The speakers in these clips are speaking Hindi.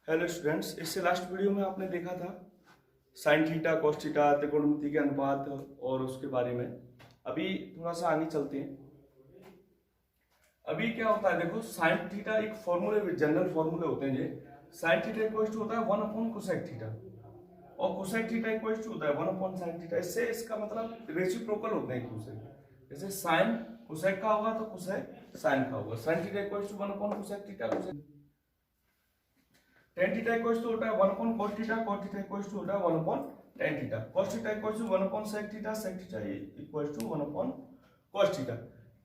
हेलो स्टूडेंट्स, इससे लास्ट वीडियो में आपने देखा था साइन थीटा कॉस थीटा त्रिकोणमिति के अनुपात और उसके बारे में। अभी थोड़ा सा आगे चलते हैं। अभी क्या होता है, देखो साइन थीटा एक फॉर्मूले, जनरल फॉर्मूले होते हैं। ये साइन थीटा इक्वल टू होता है 1 अपॉन कोसेक थीटा और कोसेक थीटा इक्वल टू होता है 1 अपॉन साइन थीटा। इससे इसका मतलब रेसिप्रोकल होते हैं एक दूसरे के। जैसे साइन कोसेक का होगा तो कोसेक साइन का होगा। Sine theta equal to 1 upon cosec theta, cosec tan theta equals to होता है 1 upon cos theta, cos theta equals to होता है 1 upon tan theta, cos theta equals to 1 upon sec theta, sec theta equals to 1 upon cos theta.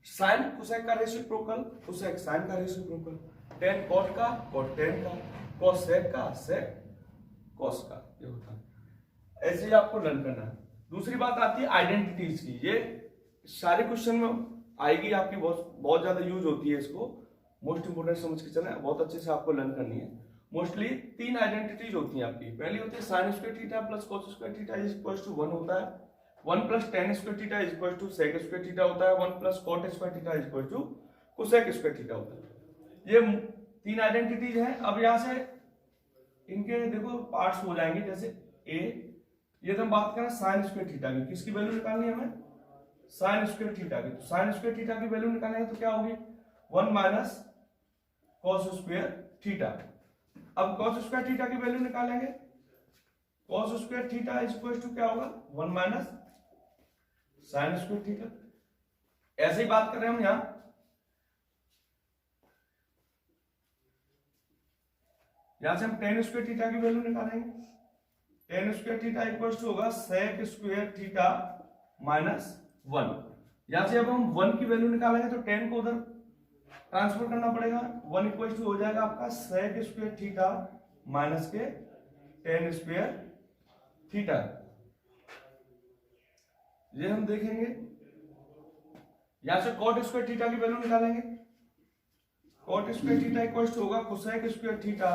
sin cosec का रेसिप्रोकल, cosec sin का रेसिप्रोकल, tan cot का cot tan का, cos sec का sec cos का, ये होता है। ऐसे ही आपको लर्न करना है। दूसरी बात आती है आइडेंटिटीज की। ये सारे क्वेश्चन में आएगी आपकी, बहुत ज्यादा यूज होती है। इसको मोस्ट इंपोर्टेंट समझ के चलें, बहुत अच्छे से आपको लर्न करनी है। मोस्टली 3 आइडेंटिटीज होती हैं आपकी। पहली होती है sine square theta plus cos square theta is equal to 1 होता है, 1 plus tan square theta is equal to sec square theta होता है, 1 plus cot square theta is equal to cosec square theta होता है। ये 3 आइडेंटिटीज हैं। अब यहां से इनके देखो पार्ट्स हो जाएंगे। जैसे a, ये तो हम बात करें साइन स्क्वायर थीटा की, किसकी वैल्यू निकालनी है हमें? साइन स्क्वायर थीटा की। तो साइन स्क्वायर थीटा की वैल्यू निकालेंगे तो क्या होगी? 1 माइनस cos स्क्वायर थीटा। अब cos स्क्वायर थीटा की वैल्यू निकालेंगे। cos square theta is equal to क्या होगा? 1 माइनस साइन स्क्वायर थीटा। ऐसे ही बात कर रहे हैं हम यहां, से हम tan स्क्वायर थीटा की वैल्यू निकालेंगे। tan square theta equal to होगा sec स्क्वायर थीटा माइनस 1। यहां से अब हम 1 की वैल्यू निकालेंगे तो tan को उधर ट्रांसफर करना पड़ेगा। 1 इक्वल टू हो जाएगा आपका sec स्क्वायर थीटा माइनस के tan स्क्वायर थीटा। ये हम देखेंगे। यहां से cot स्क्वायर थीटा की वैल्यू निकालेंगे। cot square theta equal to होगा cosec स्क्वायर थीटा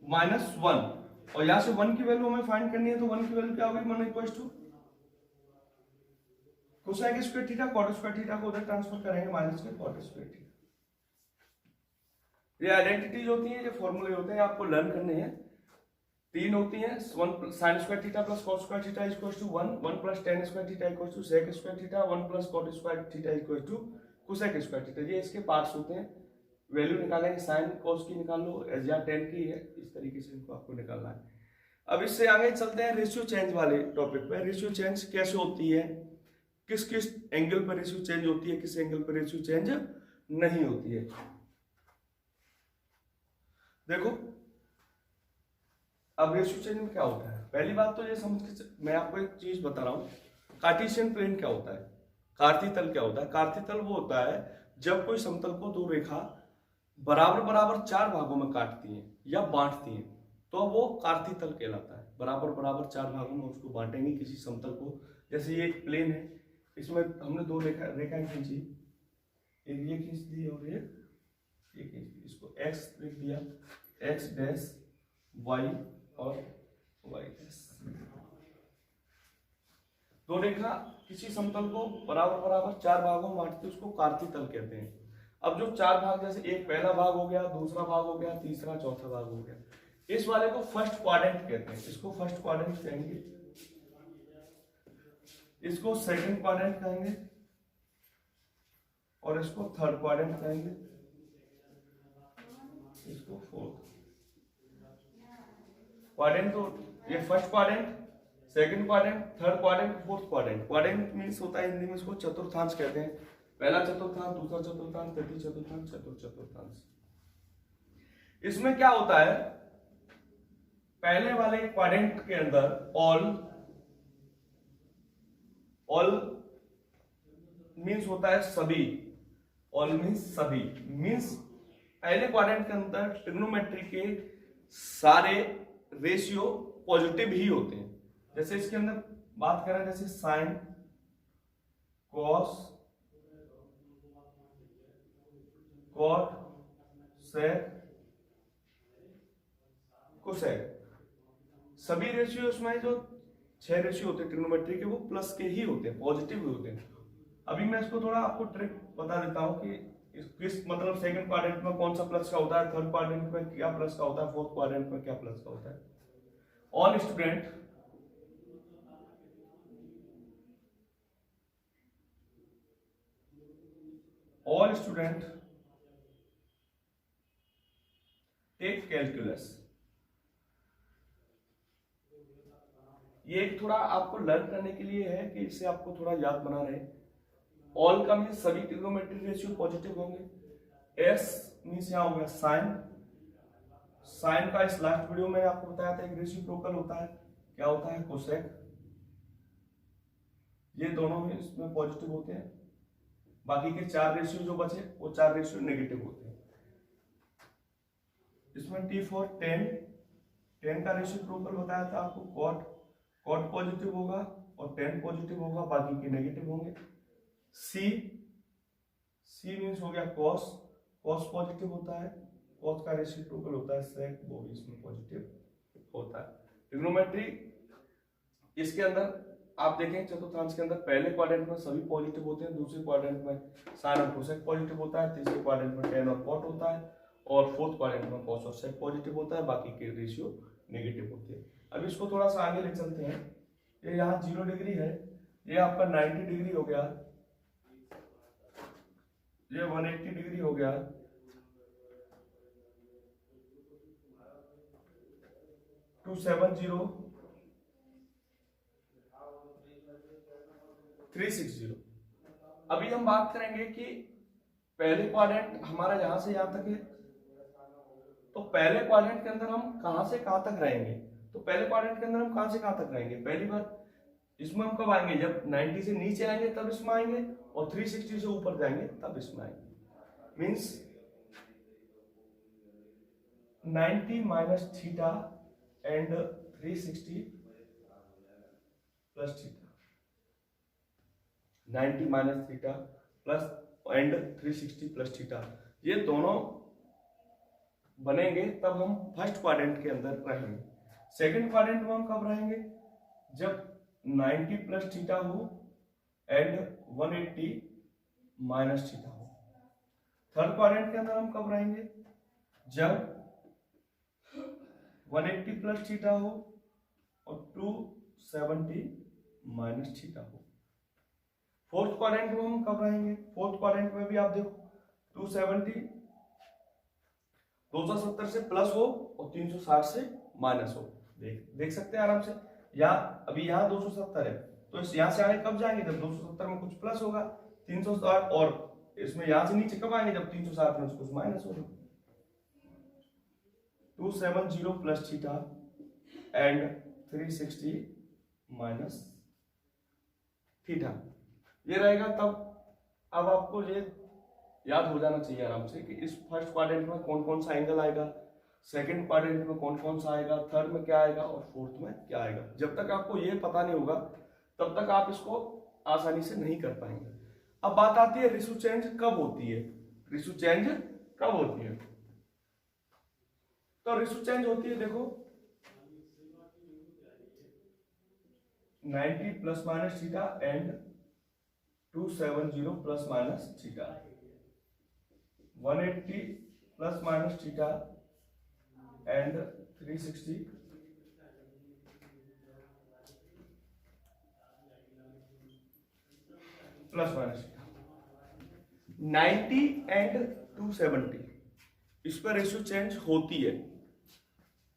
माइनस 1। और यहां से 1 की वैल्यू हमें फाइंड करनी है, तो 1 की वैल्यू क्या होगी? 1 equal to cosec square theta, cot square theta को उधर ट्रांसफर करेंगे माइनस के कॉट स्क्वायर थीटा। ये आइडेंटिटीज होती हैं, ये फॉर्मूले होते हैं, आपको लर्न करने हैं। 3 होती हैं। 1 sine square theta plus cos square theta equals to 1, 1 plus tan square theta equals to sec square theta, 1 plus cot square theta equals to cosec square theta. ये इसके पार्ट्स होते हैं। वैल्यू निकालेंगे, साइन कॉस की निकाल लो या tan की है, इस तरीके से इनको आपको निकालना है। अब इससे आगे चलते हैं रेशियो चेंज वाले टॉपिक पे। रेशियो चेंज कैसे होती है, किस किस एंगल पर रेशियो चेंज होती है, किस एंगल पर रेशियो चेंज नहीं होती है। देखो अब रेशियो चेंज में क्या होता है। पहली बात तो ये समझ के मैं आपको एक चीज बता रहा हूं। कार्टेशियन प्लेन क्या होता है, कार्तीय तल क्या होता है? कार्तीय तल वो होता है जब कोई समतल को दो रेखा बराबर बराबर 4 भागों में काटती हैं या बांटती हैं, तो वो कार्तीय तल कहलाता है। बराबर बराबर 4 भागों में उसको बांटेंगे किसी समतल को। जैसे ये एक प्लेन है, इसमें हमने 2 रेखाएं खींची, एक ये खींच दी और ये खींच दी। इसको x लिख दिया, x डैश y और y डैश। 2 रेखा किसी समतल को बराबर बराबर 4 भागों में बांटते, उसको कार्तीय तल कहते हैं। अब जो 4 भाग, जैसे एक पहला भाग हो गया, दूसरा भाग हो गया, तीसरा चौथा भाग हो गया, इस वाले को फर्स्ट क्वाड्रेंट कहते हैं। इसको फर्स्ट क्वाड्रेंट कहेंगे, इसको सेकंड क्वाड्रेंट कहेंगे और इसको थर्ड क्वाड्रेंट कहेंगे, इसको फोर्थ क्वाड्रेंट। तो ये first quadrant, second quadrant, third quadrant, fourth quadrant. Quadrant means होता है हिंदी में, इसको चतुर्थांश कहते हैं। पहला चतुर्थांश, दूसरा चतुर्थांश, तृतीय चतुर्थांश, चतुर्थ चतुर्थांश। इसमें क्या होता है, पहले वाले क्वाड्रेंट के अंदर ऑल मींस होता है सभी। ऑल मींस सभी, मींस पहले क्वाड्रेंट के अंदर ट्रिग्नोमेट्री के सारे रेशियो पॉजिटिव ही होते हैं। जैसे इसके अंदर बात करें, जैसे साइन, कॉस, कॉट, सेक, कोसेक, सभी रेशियो उसमें जो 6 रेशियो होते हैं ट्रिग्नोमेट्री के, वो प्लस के ही होते हैं, पॉजिटिव ही होते हैं। अभी मैं इसको थोड़ा आपको ट्रिक बता देता हूं कि किस मतलब सेकंड क्वाड्रेंट में कौन सा प्लस का होता है, थर्ड क्वाड्रेंट में क्या प्लस का होता है, फोर्थ क्वाड्रेंट में क्या प्लस का होता है। All student take calculus. ये एक थोड़ा आपको लर्न करने के लिए है कि इससे आपको थोड़ा याद बना रहे। ऑल का मीन सभी ट्रिग्नोमेट्रिक रेशियो पॉजिटिव होंगे। एस मीन्स यहाँ हो गया साइन। साइन का इस लास्ट वीडियो में आपको बताया था एक रेसिप्रोकल होता है, क्या होता है, कोसेक। ये दोनों ही इसमें पॉजिटिव होते हैं। बाकी के 4 रेशियो जो बचे वो 4 रेशियो नेगेटिव होते हैं। इसमें टी फॉर 10 का रेसिप्रोकल बताया था आपको, कॉट पॉजिटिव होगा और 10 पॉजिटिव होगा, बाकी के नेगेटिव होंगे। सी मीन्स हो गया कॉस पॉजिटिव होता है, कॉस का रेसिप्रोकल होता है सेक, वो भी इसमें पॉजिटिव होता है। ट्रिग्नोमेट्री इसके अंदर आप देखें चतुर्थांश के अंदर पहले क्वाड्रेंट में सभी पॉजिटिव होते हैं, दूसरे क्वाड्रेंट में साइन और कोसेक पॉजिटिव होता है, तीसरे क्वाड्रेंट में टेन और कॉट होता है, और फोर्थ क्वाड्रेंट में कॉस और सेक पॉजिटिव होता है, बाकी के रेशियो नेगेटिव होते हैं। अब इसको थोड़ा सा आगे ले चलते हैं। ये यहाँ 0 डिग्री है, ये आपका 90 डिग्री हो गया, ये 180 डिग्री हो गया, 270, 360। अभी हम बात करेंगे कि पहले क्वाड्रेंट हमारा यहां से यहां तक है, तो पहले क्वाड्रेंट के अंदर हम कहां से कहां तक रहेंगे। तो पहले क्वाड्रेंट के अंदर हम कहां से कहां तक रहेंगे, पहली बार इसमें हम कब आएंगे, जब 90 से नीचे आएंगे तब इसमें आएंगे, और 360 से ऊपर जाएंगे तब इसमें आएंगे। Means 90 minus theta and 360 plus theta, 90 minus theta plus and 360 plus theta, ये दोनों बनेंगे तब हम फर्स्ट क्वाड्रेंट के अंदर रहेंगे। सेकंड क्वाड्रेंट में हम कब रहेंगे, जब 90 प्लस थीटा हो एंड 180 माइनस थीटा हो। थर्ड क्वाड्रेंट के अंदर हम कब रहेंगे, जब 180 प्लस थीटा हो और 270 माइनस थीटा हो। फोर्थ क्वाड्रेंट में हम कब रहेंगे, फोर्थ क्वाड्रेंट में भी आप देखो 270 270 से प्लस हो और 360 से माइनस हो। देख सकते हैं आराम से। यहाँ अभी यहाँ 270 है, तो इस यहाँ से आगे कब जाएंगे, जब 270 में कुछ प्लस होगा, 360, और इसमें यहाँ से नीचे कब आएंगे, जब 360 में कुछ माइनस होगा। 270 plus theta and 360 minus theta, ये रहेगा तब। अब आपको ये याद हो जाना चाहिए आराम से कि इस फर्स्ट क्वाड्रेंट में कौन कौन सा एंगल आएगा, सेकंड क्वाड्रेंट में कौन कौन सा आएगा, थर्ड में क्या आएगा और फोर्थ में क्या आएगा। जब तक आपको ये पता नहीं होगा तब तक आप इसको आसानी से नहीं कर पाएंगे। अब बात आती है रेशियो चेंज कब होती है, रेशियो चेंज कब होती है। तो रेशियो चेंज होती है, देखो 90 plus minus theta and 270 plus minus theta, 180 plus minus theta and 360 plus minus theta. 90 and 270 इस पर रेशियो चेंज होती है,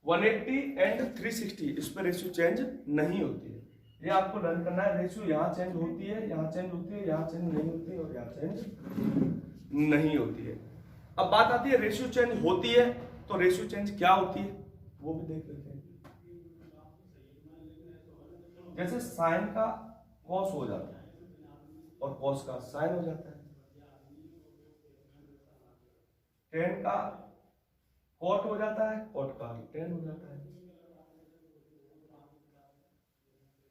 180 एंड 360 इस पर रेशियो चेंज नहीं होती है। ये आपको लर्न करना है। रेशियो यहाँ चेंज होती है, यहाँ चेंज होती है, यहाँ चेंज नहीं होती है, और यहाँ चेंज नहीं होती है। अब बात आती है रेशियो चेंज होती है, तो रेशियो चेंज क्या होती है वो भी देख लेते हैं। जैसे साइन का कॉस हो जाता है और कॉस का साइन हो जाता है, टेन का कॉट हो जाता है, कॉट का टेन हो जाता है,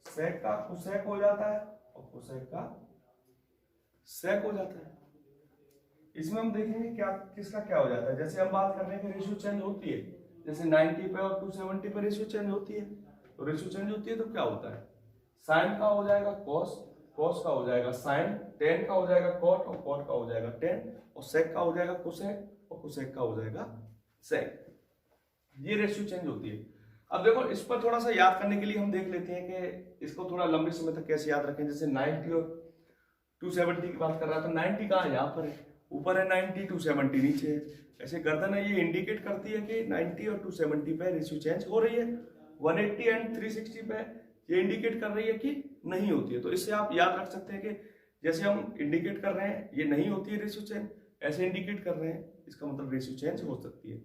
सेक का कोसेक हो जाता है और कोसेक का सेक हो जाता है। इसमें हम देखेंगे क्या किसका क्या हो जाता है। जैसे हम बात कर रहे हैं कि रेशियो चेंज होती है, जैसे 90 पे और 270 पे रेशियो चेंज होती है, तो रेशियो चेंज होती है तो क्या होता है, साइन का हो जाएगा कॉस कॉस का हो जाएगा साइन, टेन का हो जाएगा कॉट, और कॉट का हो जाएगा टेन, और सेक का हो जाएगा कोसेक, और कोसेक का हो जाएगा सेक। ये रेशियो चेंज होती है। अब देखो इस पर थोड़ा सा याद करने के लिए हम देख लेते हैं कि इसको थोड़ा लंबे समय तक कैसे याद रखें। जैसे 90 और 270 की बात कर रहा था, 90 कहाँ यहाँ पर है, ऊपर है 90, 270 नीचे है। ऐसे गर्दन है, ये इंडिकेट करती है कि 90 और 270 पे रेशियो चेंज हो रही है। 180 एंड 360 पे ये इंडिकेट कर रही है कि नहीं होती है। तो इससे आप याद रख सकते हैं कि जैसे हम इंडिकेट कर रहे हैं ये नहीं होती है रेशियो चेंज, ऐसे इंडिकेट कर रहे हैं इसका मतलब रेशियो चेंज हो सकती है,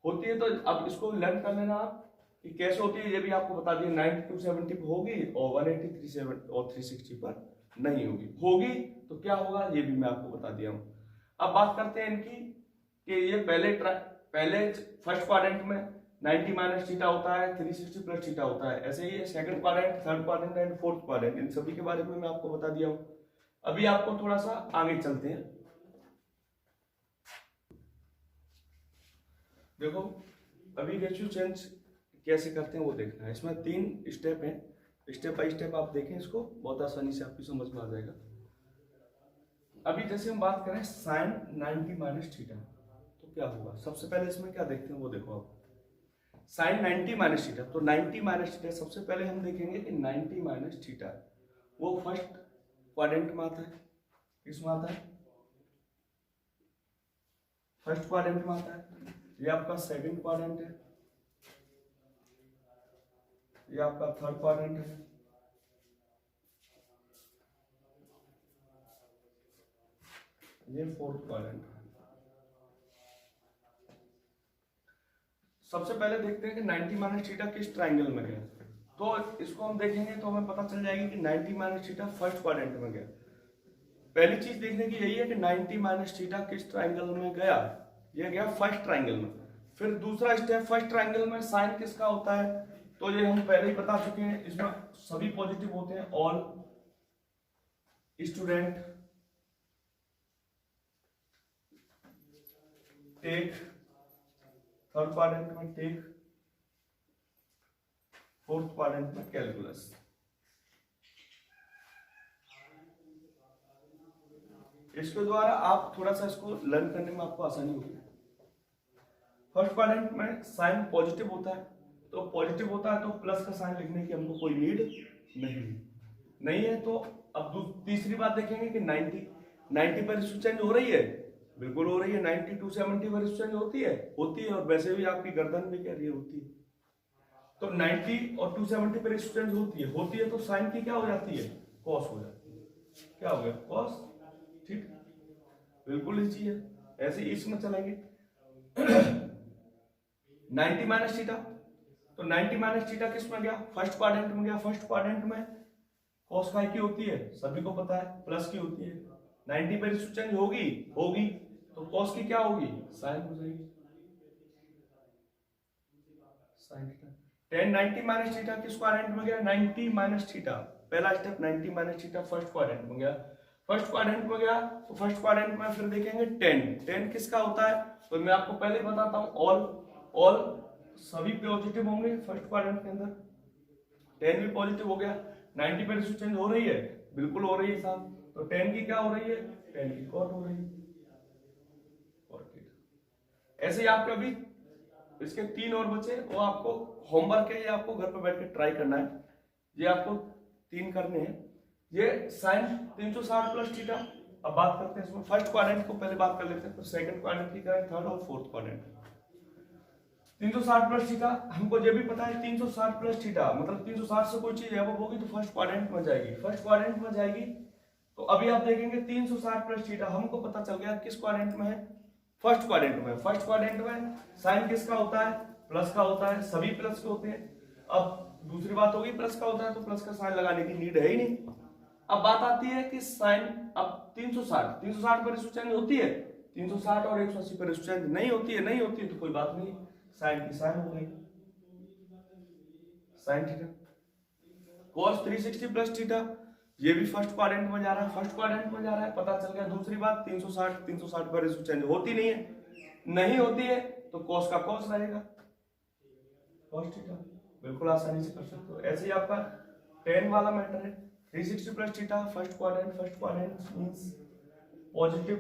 होती है। तो अब इसको लर्न कर लेना आप कि कैसे होती है, ये भी आपको बता दिया। 90 270 पर होगी और 180 37 और 360 पर नहीं होगी। होगी तो क्या होगा ये भी मैं आपको बता दिया हूँ। अब बात करते हैं इनकी कि ये पहले फर्स्ट क्वाड्रेंट में 90 माइनस थीटा होता है, 360 प्लस थीटा होता है। ऐसे ही second quadrant, third quadrant and fourth quadrant, इन सभी के बारे में मैं आपको बता दिया हूँ। अभी आपको थोड़ा सा आगे चलते हैं। देखो अभी रेशियो चेंज कैसे करते हैं वो देखना है। इसमें 3 स्टेप हैं, स्टेप बाय स्टेप आप देखें, इसको बहुत आसानी से आपकी समझ में आ जाएगा। अभी जैसे हम बात करें साइन 90 माइनस थीटा, तो क्या होगा। सबसे पहले इसमें क्या देखते हैं वो देखो आप। साइन 90 माइनस थीटा, तो 90 माइनस थीटा सबसे पहले हम देखेंगे कि 90 माइनस थीटा वो फर्स्ट क्वाड्रेंट में आता है। किसमें आता है, फर्स्ट क्वाड्रेंट में आता है। ये आपका सेकंड क्वाड्रेंट है, ये आपका थर्ड क्वाड्रेंट है, ये फोर्थ क्वाड्रेंट है। सबसे पहले देखते हैं कि 90 माइनस थीटा किस ट्रायंगल में गया। तो इसको हम देखेंगे तो हमें पता चल जाएगी कि 90 माइनस थीटा फर्स्ट क्वाड्रेंट में गया। पहली चीज देखने की यही है कि 90 माइनस थीटा किस ट्रायंगल में गया, ये गया फर्स्ट ट्रायंगल में। फिर दूसरा स्टेप, फर्स्ट ट्रायंगल में साइन किसका होता है, तो ये हम पहले ही बता चुके हैं, इसमें सभी पॉजिटिव होते हैं। All student take, third quadrant में टेक, फोर्थ क्वाड्रेंट में कैलकुलस। इसके द्वारा आप थोड़ा सा इसको लर्न करने में आपको आसानी होगी। फर्स्ट क्वाड्रेंट में साइन पॉजिटिव होता है, तो पॉजिटिव होता है तो प्लस का साइन लिखने की हमको कोई नीड नहीं है। तो अब तीसरी बात देखेंगे कि 90 पर रेशियो चेंज हो रही है, बिल्कुल हो रही है। 90 270 पर रेशियो चेंज होती है, और वैसे भी आपकी गर्दन भी कह रही है होती है। तो 90 और 270 पर रेशियो चेंज होती है तो साइन की क्या हो जाती है, कॉस हो जाती है। क्या हो गया, कॉस, ठीक, बिल्कुल इजी है। ऐसे इसमें चलेंगे 90 माइनस थीटा, तो 90 माइनस थीटा किस में गया, फर्स्ट क्वाड्रेंट में गया। फर्स्ट क्वाड्रेंट में कॉस काय की होती है, सभी को पता है, प्लस की होती है। 90 पर रेशियो चेंज होगी तो कॉस की क्या होगी, साइन हो जाएगी, साइन थीटा। 10 90 माइनस थीटा किस क्वाड्रेंट में गया, 90 माइनस थीटा। पहला step 90 minus theta first quadrant में गया। फर्स्ट क्वाड्रेंट में गया तो फर्स्ट क्वाड्रेंट में फिर देखेंगे 10 किसका होता है, तो मैं आपको पहले बताता हूं, ऑल सभी पॉजिटिव होंगे फर्स्ट क्वाड्रेंट के अंदर। 10 भी पॉजिटिव हो गया। 90 पर रेशियो चेंज हो रही है, बिल्कुल हो रही है साहब। तो 10 की क्या हो रही है, 10 की कॉट हो रही है। ऐसे ही आपके अभी इसके 3 और बचे, वो आपको होमवर्क है, ये आपको घर पर बैठ के ट्राई करना है। ये आपको 3 करने हैं। ये साइन 360 प्लस थीटा। अब बात करते हैं इसमें फर्स्ट क्वाड्रेंट को पहले बात कर लेते हैं, तो सेकंड क्वाड्रेंट की करें, थर्ड और फोर्थ क्वाड्रेंट। 360 प्लस थीटा, हमको ये भी पता है 360 प्लस थीटा मतलब 360 से कोई चीज एबव होगी तो फर्स्ट क्वाड्रेंट में जाएगी, फर्स्ट क्वाड्रेंट में जाएगी। तो अभी आप देखेंगे 360 प्लस थीटा हमको पता चल गया किस क्वाड्रेंट में है, फर्स्ट क्वाड्रेंट में। फर्स्ट क्वाड्रेंट में साइन किसका होता है, प्लस का होता है, सभी प्लस के होते हैं। अब दूसरी बात होगी प्लस का होता है तो प्लस का साइन लगाने की नीड है ही नहीं। अब बात आती है कि साइन, अब 360 पर रेशियो चेंज होती है, 360 और 180 पर रेशियो चेंज नहीं होती है तो कोई बात नहीं, साइन की साइन हो गई, sine theta. cos 360 plus theta, ये भी फर्स्ट क्वाड्रेंट में जा रहा है, फर्स्ट क्वाड्रेंट में जा रहा है, पता चल गया। दूसरी बात 360 पर रेशियो चेंज होती नहीं होती है तो cos का cos रहेगा, cos थीटा। बिल्कुल आसानी से कर सकते हो। ऐसे ही आपका 10 वाला मैटर है, 360 plus theta first quadrant means positive,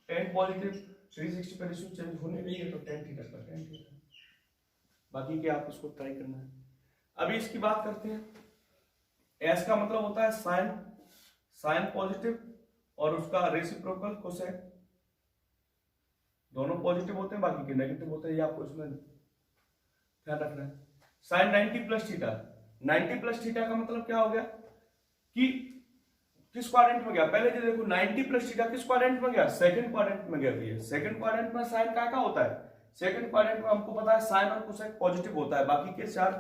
tan positive, 360 पर रेशियो चेंज होने नहीं है तो tan थीटा का tan थीटा। बाकी के आप इसको ट्राई करना है। अभी इसकी बात करते हैं। एस का मतलब होता है साइन पॉजिटिव और उसका रेसिप्रोकल कोसेक, दोनों पॉजिटिव होते हैं, बाकी के नेगेटिव होते हैं, ये आपको इसमें ध्यान रखना है। Sine 90 plus theta, 90 plus theta का मतलब क्या हो गया कि किस क्वाड्रेंट में गया, पहले जो देखो 90 प्लस थीटा किस क्वाड्रेंट में गया, सेकंड क्वाड्रेंट में गया भैया। सेकंड क्वाड्रेंट में साइन का क्या होता है, सेकंड क्वाड्रेंट में हमको पता है साइन और कोसेक पॉजिटिव होता है, बाकी के चार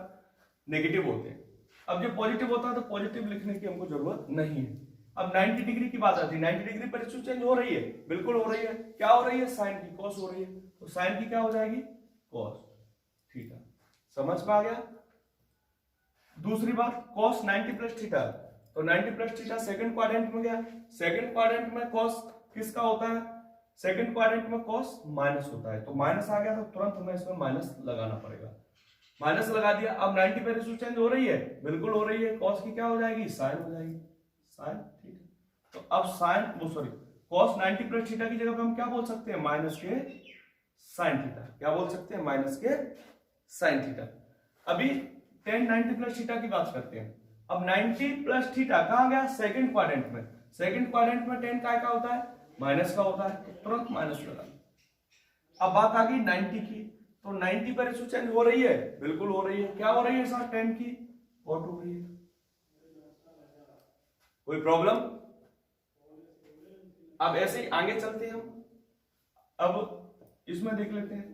नेगेटिव होते हैं। अब जो पॉजिटिव होता है तो पॉजिटिव लिखने की हमको जरूरत नहीं है। अब 90 डिग्री की बात आती है, 90 डिग्री पर रेशियो चेंज हो रही है, बिल्कुल हो रही है। क्या हो रही है, साइन की कॉस हो रही है, तो साइन की क्या हो जाएगी, कॉस थीटा। समझ में आ गया। दूसरी बात कॉस 90 प्लस थीटा, तो 90 प्लस थीटा सेकंड क्वाड्रेंट में गया, सेकंड क्वाड्रेंट में कॉस किसका होता है, सेकंड क्वाड्रेंट में कॉस माइनस होता है, तो माइनस आ गया तो तुरंत हमें इसमें माइनस लगाना पड़ेगा। माइनस लगा दिया। अब 90 पे रेशियो चेंज हो रही है, बिल्कुल हो रही है, कॉस की क्या हो जाएगी, साइन हो जाएगी, साइन थीटा। तो अब साइन वो सॉरी कॉस 90 प्लस थीटा की जगह पे हम क्या बोल सकते हैं, माइनस के साइन थीटा। क्या बोल सकते हैं, माइनस के साइन थीटा। अभी tan 90 प्लस थीटा की बात करते हैं। अब 90 प्लस थीटा कहां गया, सेकंड क्वाड्रेंट में। सेकंड क्वाड्रेंट में tan का होता है, माइनस का होता है, तो तुरंत माइनस लगा। अब बात आ गई 90 की, तो 90 पर रेशियो चेंज हो रही है, बिल्कुल हो रही है। क्या हो रही है सर, tan की कॉट हो रही है। कोई प्रॉब्लम। अब ऐसे ही आगे चलते हैं हम। अब इसमें देख लेते हैं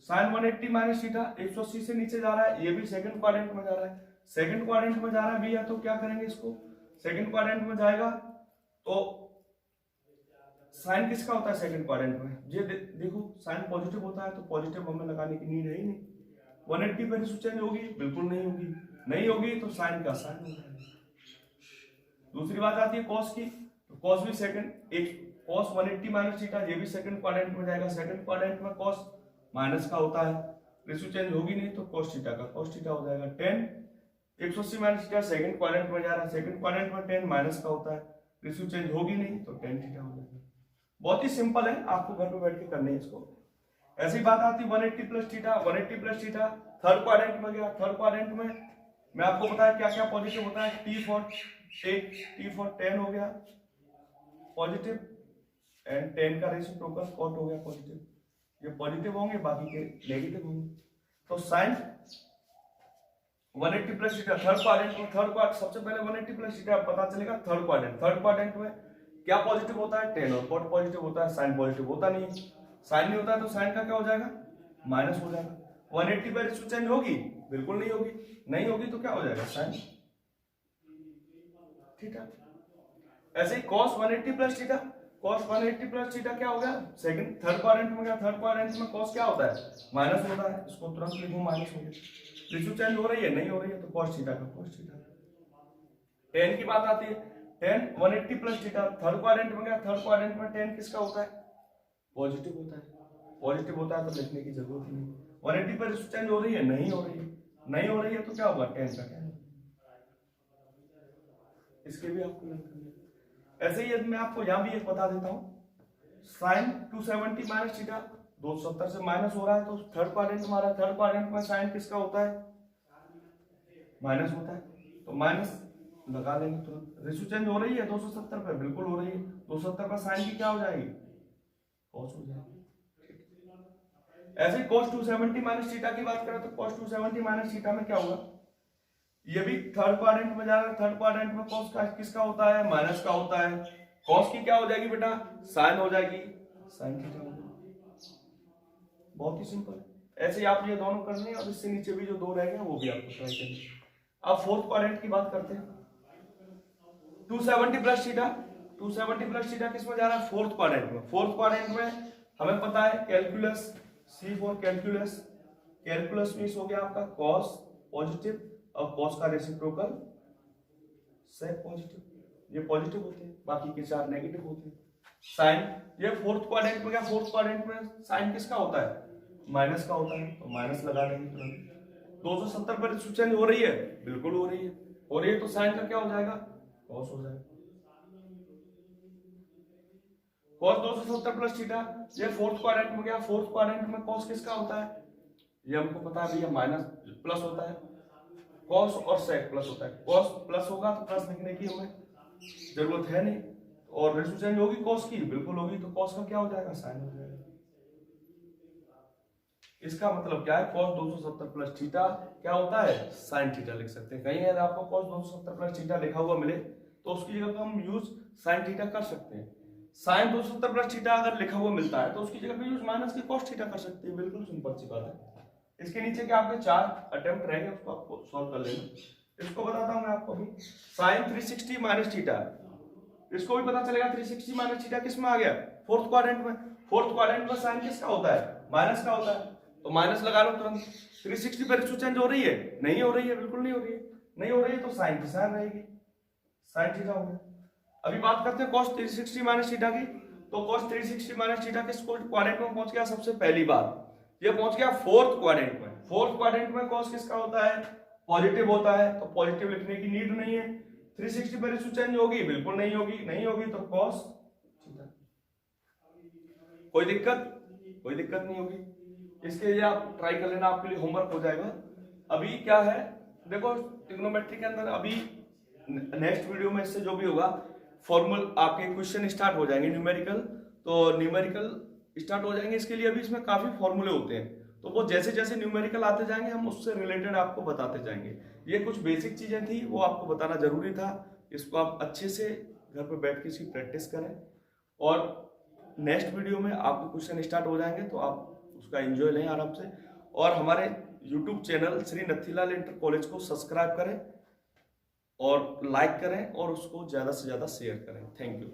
साइन 180 माइनस थीटा 180 से नीचे जा रहा है, ये भी सेकंड क्वाड्रेंट में जा रहा है। सेकंड क्वाड्रेंट में जा रहा है भैया, तो क्या करेंगे इसको, सेकंड क्वाड्रेंट में जाएगा तो साइन किसका होता है सेकंड क्वाड्रेंट में, ये देखो साइन पॉजिटिव होता है, तो पॉजिटिव हमें लगाने की नीड है ही नहीं। 180 पर रेशियो चेंज होगी, बिल्कुल नहीं होगी, नहीं होगी तो साइन का साइन होगा। दूसरी बात आती है कॉस की, तो कॉस भी सेकंड, एक कॉस 180 माइनस थीटा, ये भी सेकंड क्वाड्रेंट में जाएगा। सेकंड क्वाड्रेंट में कॉस माइनस का होता है, रेशियो चेंज होगी नहीं तो कॉस थीटा का कॉस थीटा हो जाएगा। tan 180 minus theta second quadrant में जा रहा है, सेकंड क्वाड्रेंट में tan माइनस का होता है, रेशियो चेंज होगी नहीं तो tan थीटा हो जाएगा। बहुत ही सिंपल है, आपको घर पे बैठ के करनी है इसको। ऐसी बात आती है 180 plus theta, 180 plus theta third quadrant में गया। थर्ड क्वाड्रेंट में मैं आपको बताया क्या क्या पॉजिटिव होता है, T फॉर tan हो गया पॉजिटिव, एंड tan का रेसिप्रोकल cot हो गया पॉजिटिव। ये पॉजिटिव होंगे, बाकी के नेगेटिव होंगे। तो sine 180 plus theta third quadrant में, सबसे पहले 180 प्लस थीटा पता चलेगा थर्ड क्वाड्रेंट। थर्ड क्वाड्रेंट में क्या पॉजिटिव होता है, tan, और cot पॉजिटिव होता है, साइन पॉजिटिव होता नहीं है। साइन नहीं होता है तो साइन का क्या हो जाएगा, माइनस हो जाएगा। 180 पर रेशियो चेंज होगी, बिल्कुल नहीं होगी, नहीं होगी तो क्या हो जाएगा, साइन थीटा। ऐसे ही cos 180 plus theta, cos 180 plus theta क्या हो गया, सेकंड थर्ड क्वाड्रेंट में गया। थर्ड क्वाड्रेंट में cos क्या होता है, माइनस होता है, इसको तुरंत लिखूं माइनस हो गया। रेशियो चेंज हो रही है, नहीं हो रही है तो cos थीटा का cos थीटा। tan की बात आती है, tan 180 plus theta third quadrant में गया। थर्ड क्वाड्रेंट में tan किसका होता है, पॉजिटिव होता है, पॉजिटिव होता है तो लिखने की जरूरत ही नहीं। 180 पर रेशियो चेंज हो रही है, नहीं हो रही है, नहीं हो रही है तो क्या होगा, tan का क्या, इसके भी आपको लर्न करना है। ऐसे ही मैं आपको यहां भी एक बता देता हूं, साइन 270 माइनस थीटा 270 से माइनस हो रहा है, तो थर्ड क्वाड्रेंट में आ रहा है। थर्ड क्वाड्रेंट में साइन किसका होता है, माइनस होता है, तो माइनस लगा लेंगे तुरंत। रेशियो चेंज हो रही है 270 पे, बिल्कुल हो रही है। 270 पर साइन की क्या हो जाएगी, कॉस हो जाएगी। ऐसे cos 270 माइनस थीटा की बात करें तो cos 270 माइनस थीटा में क्या होगा, ये भी थर्ड क्वाड्रेंट में जा रहा है। थर्ड क्वाड्रेंट में cos का किसका होता है, माइनस का होता है। cos की क्या हो जाएगी बेटा, साइन हो जाएगी, साइन थीटा हो जाएगी। बहुत ही सिंपल है। ऐसे ही आप ये दोनों करने, और इससे नीचे भी जो दो रह गए वो भी आपको ट्राई करनी। अब फोर्थ क्वाड्रेंट की बात करते हैं। 270 प्लस थीटा, 270 प्लस थीटा किसमें जा रहा है, फोर्थ क्वाड्रेंट में। फोर्थ क्वाड्रेंट में हमें पता है calculus, C for calculus, calculus means हो गया आपका cos पॉजिटिव, और cos का रेसिप्रोकल sec पॉजिटिव, ये पॉजिटिव होते हैं, बाकी के चार नेगेटिव होते हैं। साइन ये फोर्थ क्वाड्रेंट में गया। फोर्थ क्वाड्रेंट में साइन किसका होता है, माइनस का होता है, तो माइनस लगा देंगे तुरंत। 270 पर रेशियो चेंज हो रही है, बिल्कुल हो रही है। और ये तो साइन का क्या हो जाएगा, कॉस हो जाएगा। कॉस 270 प्लस थीटा, ये फोर्थ क्वाड्रेंट में गया। फोर्थ क्वाड्रेंट में कॉस किसका होता है, ये हमको पता है भैया, माइनस प्लस होता है। कॉस और सेक प्लस होता है, कॉस प्लस होगा तो प्लस लिखने की हमें जरूरत है नहीं, और रेशियो चेंज होगी कॉस की, बिल्कुल होगी, तो कॉस का क्या हो जाएगा, साइन हो जाएगा। इसका मतलब क्या है, cos 270 प्लस थीटा क्या होता है, sin थीटा लिख सकते हैं। कहीं अगर आपको cos 270 प्लस थीटा लिखा हुआ मिले तो उसकी जगह पर हम यूज sin थीटा कर सकते हैं। sin 270 प्लस थीटा अगर लिखा हुआ मिलता है तो उसकी जगह पे यूज माइनस की cos थीटा कर सकते हैं, बिल्कुल सिंपल सी बात है। इसके नीचे क्या आपके 4 अटेम्प्ट रहेंगे, उसको आपको सॉल्व कर लेना। इसको बताता हूं मैं आपको अभी, sin 360 माइनस थीटा, इसको भी पता चलेगा 360 माइनस थीटा किस में आ गया, फोर्थ क्वाड्रेंट में। फोर्थ क्वाड्रेंट में साइन किसका होता है, माइनस का होता है, तो माइनस लगा लो तुरंत। 360 पर रेशियो चेंज हो रही है, नहीं हो रही है, बिल्कुल नहीं हो रही है, नहीं हो रही है तो साइन की साइन रहेगी, साइन थीटा हो गया। अभी बात करते हैं cos 360 माइनस थीटा की, तो cos 360 माइनस थीटा किस क्वाड्रेंट में पहुंच गया, सबसे पहली बार ये पहुंच गया फोर्थ क्वाड्रेंट में। फोर्थ क्वाड्रेंट में cos किसका होता है, पॉजिटिव होता है, तो पॉजिटिव लिखने की नीड नहीं है। 360 पर रेशियो चेंज होगी, बिल्कुल नहीं होगी, नहीं होगी तो cos थीटा। कोई दिक्कत नहीं होगी। इसके लिए आप ट्राई कर लेना, आपके लिए होमवर्क हो जाएगा। अभी क्या है देखो, ट्रिग्नोमेट्री के अंदर अभी नेक्स्ट वीडियो में इससे जो भी होगा फॉर्मूल आपके क्वेश्चन स्टार्ट हो जाएंगे, न्यूमेरिकल, तो न्यूमेरिकल स्टार्ट हो जाएंगे। इसके लिए अभी इसमें काफी फॉर्मूले होते हैं, तो वो जैसे जैसे न्यूमेरिकल आते जाएंगे हम उससे रिलेटेड आपको बताते जाएंगे। ये कुछ बेसिक चीजें थी, वो आपको बताना जरूरी था। इसको आप अच्छे से घर पर बैठ के इसकी प्रैक्टिस करें, और नेक्स्ट वीडियो में आपके क्वेश्चन स्टार्ट हो जाएंगे, तो आप उसका एंजॉय लें आराम से। और हमारे YouTube channel Shri Nathilal inter college को सब्सक्राइब करें और लाइक करें और उसको ज़्यादा से ज़्यादा शेयर करें। Thank you.